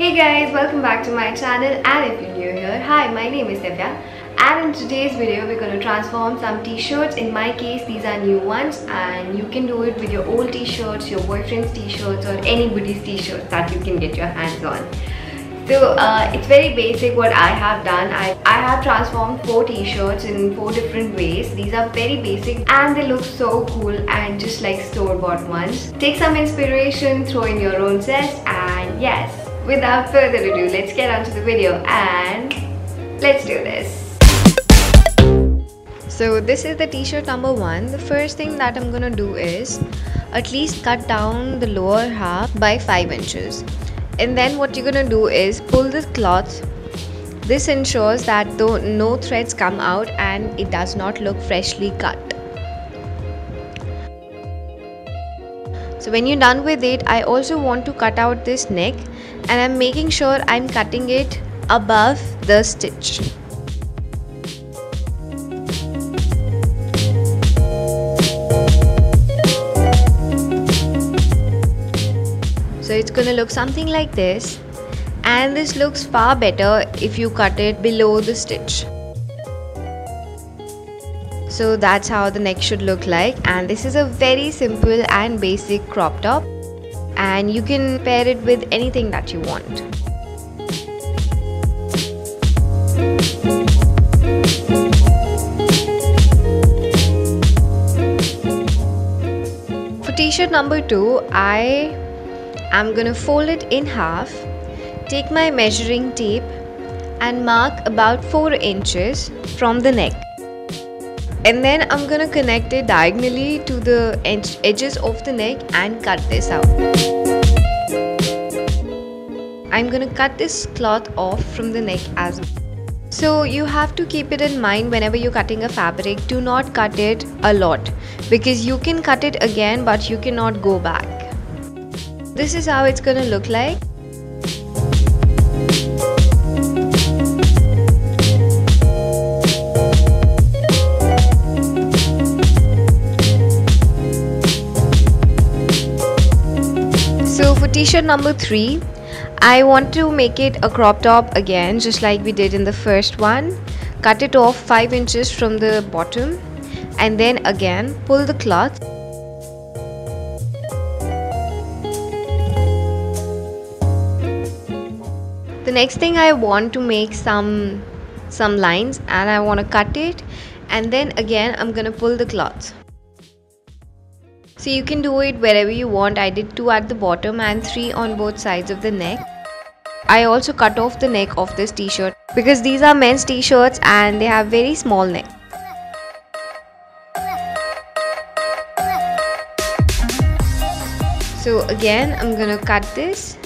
Hey guys, welcome back to my channel, and if you're new here, hi, my name is Divya, and in today's video we're going to transform some t-shirts. In my case, these are new ones, and you can do it with your old t-shirts, your boyfriend's t-shirts, or anybody's t-shirts that you can get your hands on. So it's very basic what I have done. I have transformed 4 t-shirts in 4 different ways. These are very basic and they look so cool and just like store-bought ones. Take some inspiration, throw in your own zest, and yes, without further ado, let's get on to the video and let's do this. So this is the t-shirt number 1. The first thing that I'm gonna do is at least cut down the lower half by 5 inches. And then what you're gonna do is pull this cloth. This ensures that no threads come out and it does not look freshly cut. So when you're done with it, I also want to cut out this neck, and I'm making sure I'm cutting it above the stitch. So it's gonna look something like this, and this looks far better if you cut it below the stitch. So that's how the neck should look like, and this is a very simple and basic crop top, and you can pair it with anything that you want. For t-shirt number 2, I'm gonna fold it in half, take my measuring tape and mark about 4 inches from the neck. And then I'm gonna connect it diagonally to the edges of the neck and cut this out. I'm gonna cut this cloth off from the neck as well. So you have to keep it in mind whenever you're cutting a fabric. Do not cut it a lot, because you can cut it again but you cannot go back. This is how it's gonna look like. So for t-shirt number 3, I want to make it a crop top again, just like we did in the first one. Cut it off 5 inches from the bottom, and then again pull the cloth. The next thing, I want to make some lines, and I want to cut it, and then again I'm gonna pull the cloth. So you can do it wherever you want. I did 2 at the bottom and 3 on both sides of the neck. I also cut off the neck of this t-shirt because these are men's t-shirts and they have very small neck. So again, I'm gonna cut this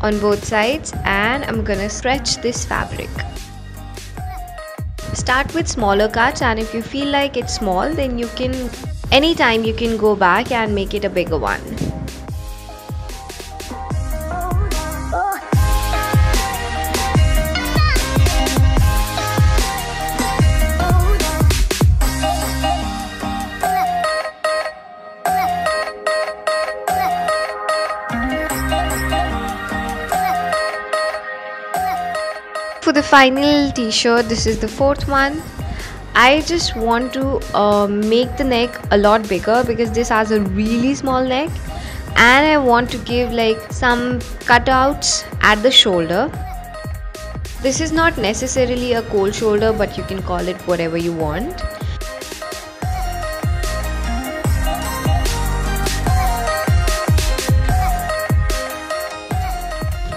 on both sides, and I'm gonna stretch this fabric. Start with smaller cuts, and if you feel like it's small, then you can anytime you can go back and make it a bigger one. For the final t-shirt, this is the 4th one. I just want to make the neck a lot bigger because this has a really small neck, and I want to give like some cutouts at the shoulder. This is not necessarily a cold shoulder, but you can call it whatever you want.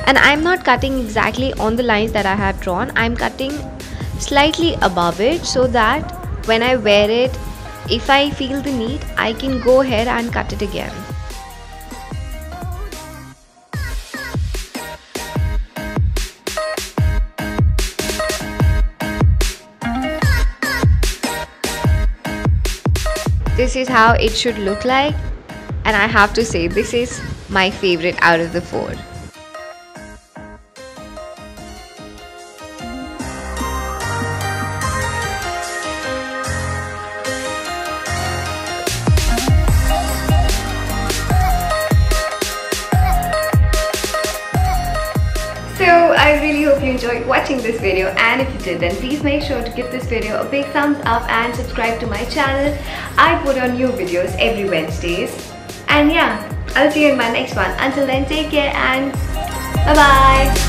And I'm not cutting exactly on the lines that I have drawn. I'm cutting slightly above it so that when I wear it, if I feel the need, I can go ahead and cut it again. This is how it should look like, and I have to say this is my favorite out of the 4. hope you enjoyed watching this video, and if you did, then please make sure to give this video a big thumbs up and subscribe to my channel. I put on new videos every Wednesdays. And yeah, I'll see you in my next one. Until then, take care and bye bye.